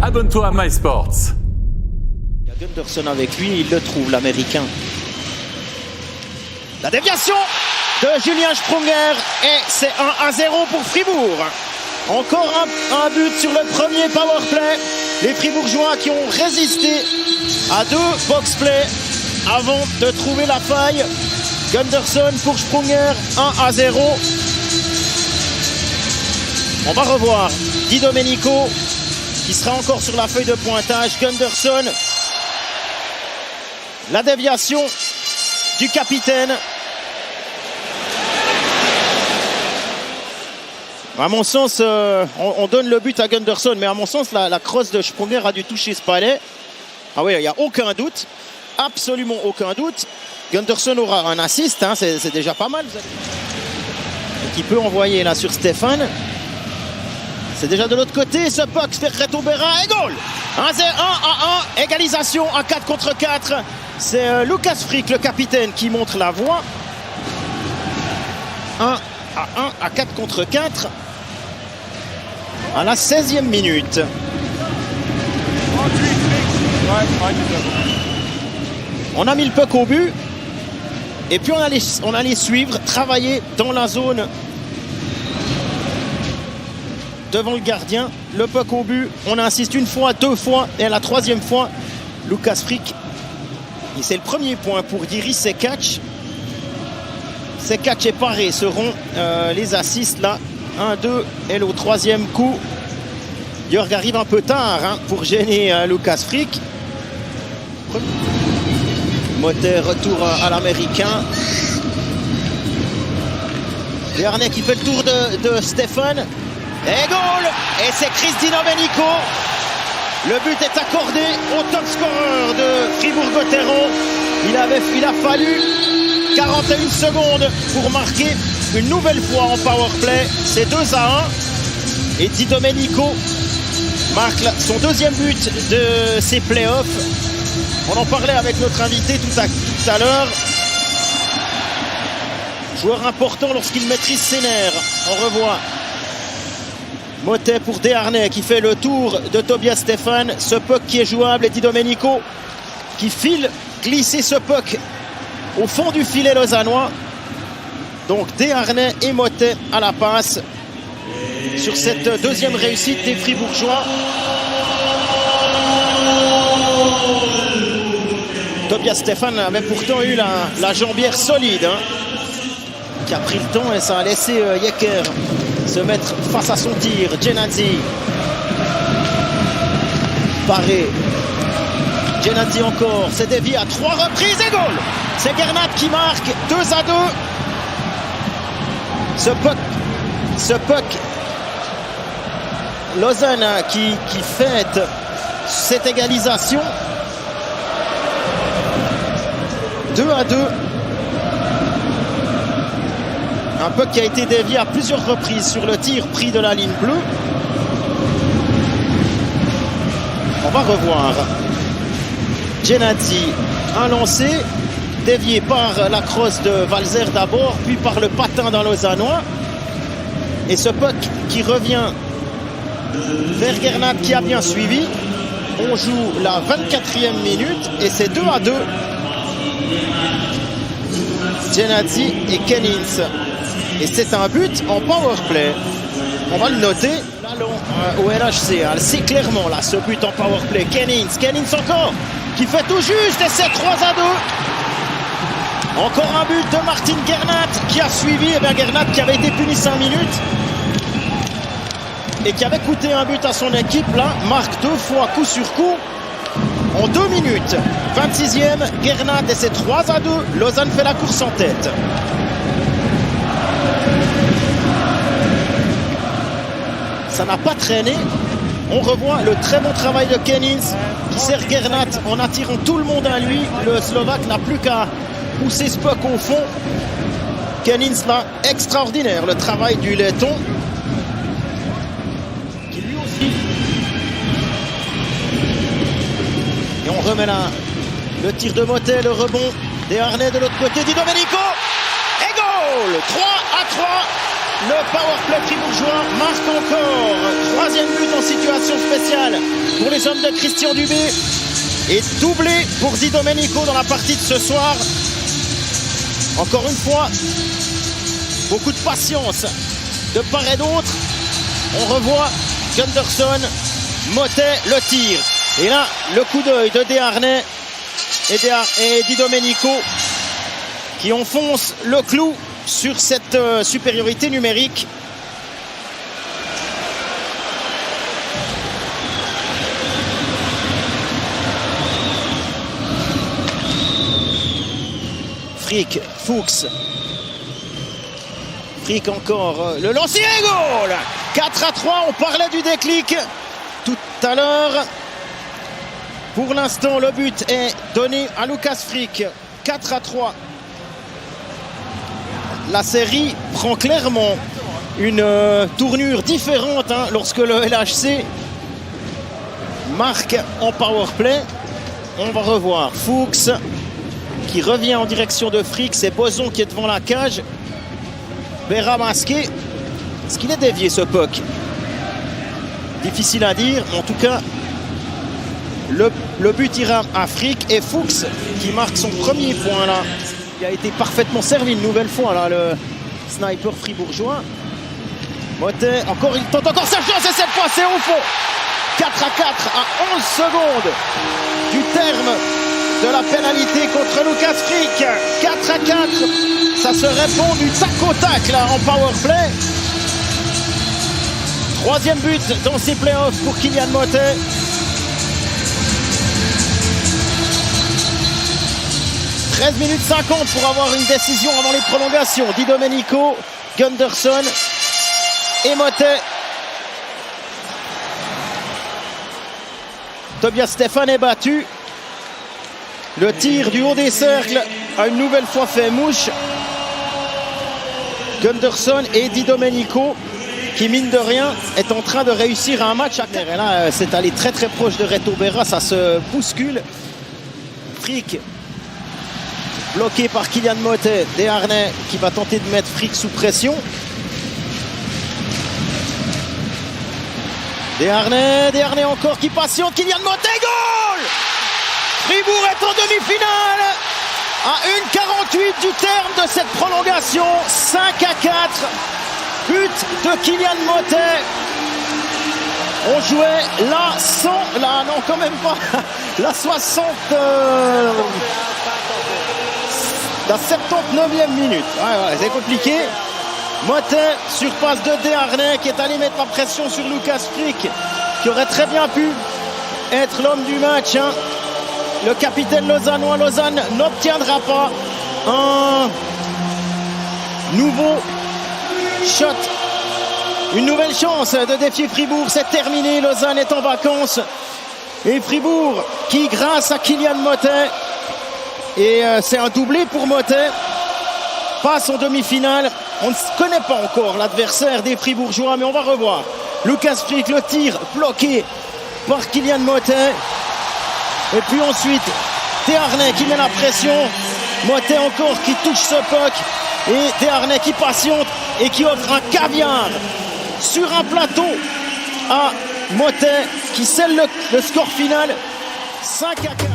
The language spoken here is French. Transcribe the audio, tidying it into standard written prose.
Abonne-toi à MySports. Il y a Gunderson avec lui, il le trouve, l'Américain. La déviation de Julien Sprunger et c'est 1-0 pour Fribourg. Encore un but sur le premier powerplay. Les Fribourgeois qui ont résisté à 2 box-play avant de trouver la faille. Gunderson pour Sprunger, 1-0. On va revoir Di Domenico qui sera encore sur la feuille de pointage. Gunderson, la déviation du capitaine. À mon sens, on donne le but à Gunderson, mais à mon sens, la crosse de Sprunger a dû toucher Spallet. Ah oui, il n'y a aucun doute, absolument aucun doute. Gunderson aura un assist, hein, c'est déjà pas mal. Qui peut envoyer là sur Stéphane. C'est déjà de l'autre côté, ce puck fait Retobera et goal. 1-1, égalisation à 4 contre 4. C'est Lucas Frick, le capitaine, qui montre la voie. 1-1 à 4 contre 4. À la 16e minute. On a mis le puck au but. Et puis on allait suivre, travailler dans la zone devant le gardien. Le puck au but. On insiste une fois, 2 fois. Et à la 3e fois, Lucas Frick. Et c'est le premier point pour Jiří Sekac. Sekac et Paré seront les assists là. 1-2 et le 3e coup. Jörg arrive un peu tard hein, pour gêner Lucas Frick. Motet retour à l'américain. Desharnais qui fait le tour de Stéphane. Et goal. Et c'est Chris Di Domenico. Le but est accordé au top scorer de Fribourg-Gotteron. Il a fallu 41 secondes pour marquer une nouvelle fois en powerplay. C'est 2-1. Et Di Domenico marque son 2e but de ses playoffs. On en parlait avec notre invité tout à l'heure. Joueur important lorsqu'il maîtrise ses nerfs. On revoit Motet pour Desharnais qui fait le tour de Tobias Stéphane. Ce puck qui est jouable et Di Domenico qui file glisser ce puck au fond du filet lausannois. Donc Desharnais et Motet à la passe sur cette 2e réussite des Fribourgeois. Tobias Stéphane avait pourtant eu la jambière solide hein, qui a pris le temps et ça a laissé Yecker se mettre face à son tir. Genadzi. Paré. Genadzi encore. C'est dévié à 3 reprises et goal. C'est Gernat qui marque 2-2. Ce puck. Lausanne qui fête cette égalisation. 2-2. Un puck qui a été dévié à plusieurs reprises sur le tir pris de la ligne bleue. On va revoir. Genadzi, un lancé dévié par la crosse de Valzer d'abord, puis par le patin d'un Lausannois. Et ce puck qui revient vers Gernat qui a bien suivi. On joue la 24e minute et c'est 2-2. Genadzi et Kennings. Et c'est un but en powerplay. On va le noter. Au LHC, c'est clairement là ce but en powerplay. Kennings encore qui fait tout juste et c'est 3-2. Encore un but de Martin Gernat qui a suivi. Et bien Gernat qui avait été puni 5 minutes et qui avait coûté un but à son équipe là, marque 2 fois coup sur coup en 2 minutes. 26e, Gernat et c'est 3-2. Lausanne fait la course en tête. Ça n'a pas traîné. On revoit le très bon travail de Kennings qui sert Gernat en attirant tout le monde à lui. Le Slovaque n'a plus qu'à pousser ce puck au fond. Kennings là, extraordinaire le travail du Letton. Qui lui aussi. Et on remet là le tir de Motet, le rebond. Desharnais de l'autre côté, Di Domenico. Et goal 3-3. Le powerplay fribourgeois marque encore. 3e but en situation spéciale pour les hommes de Christian Dubé et doublé pour Di Domenico dans la partie de ce soir. Encore une fois, beaucoup de patience de part et d'autre. On revoit Gunderson, Motet, le tir. Et là, le coup d'œil de Desharnais et Di Domenico qui enfonce le clou sur cette supériorité numérique. Frick, Fuchs. Frick encore, le lancer et goal. 4-3, on parlait du déclic tout à l'heure. Pour l'instant, le but est donné à Lucas Frick. 4-3. La série prend clairement une tournure différente lorsque le LHC marque en powerplay. On va revoir Fuchs qui revient en direction de Frick. C'est Boson qui est devant la cage. Vera masqué. Est-ce qu'il est dévié ce puck? Difficile à dire. En tout cas, le but ira à Frick et Fuchs qui marque son premier point là. Il a été parfaitement servi une nouvelle fois là, le sniper fribourgeois. Motet, encore, il tente encore sa chance et cette fois c'est au fond. 4-4 à 11 secondes du terme de la pénalité contre Lucas Frick. 4-4, ça se répond du tac au tac là en powerplay. Troisième but dans ces playoffs pour Kylian Motet. « 13 minutes 50 pour avoir une décision avant les prolongations. Di Domenico, Gunderson et Motet. Tobias Stefan est battu. Le tir du haut des cercles a une nouvelle fois fait mouche. Gunderson et Di Domenico qui, mine de rien, est en train de réussir un match à terre. Et là, c'est allé très très proche de Reto Berra, ça se bouscule. Frick bloqué par Kylian Motet. Desharnais qui va tenter de mettre Frick sous pression. Desharnais encore qui patiente. Kylian Motet, goal! Fribourg est en demi-finale à 1,48 du terme de cette prolongation. 5-4. But de Kylian Motet. On jouait la non quand même pas, la 60... la 79e minute. Ouais, c'est compliqué. Motet sur passe de Desharnais qui est allé mettre la pression sur Lucas Frick, qui aurait très bien pu être l'homme du match. Le capitaine lausannois, Lausanne n'obtiendra pas un nouveau shot. Une nouvelle chance de défier Fribourg. C'est terminé. Lausanne est en vacances. Et Fribourg qui, grâce à Kylian Motet, et c'est un doublé pour Motet, passe en demi-finale. On ne connaît pas encore l'adversaire des Fribourgeois, mais on va revoir. Lucas Frick, le tir bloqué par Kylian Motet. Et puis ensuite, Desharnais qui met la pression. Motet encore qui touche ce puck. Et Desharnais qui patiente et qui offre un caviar sur un plateau à Motet qui scelle le score final. 5-4.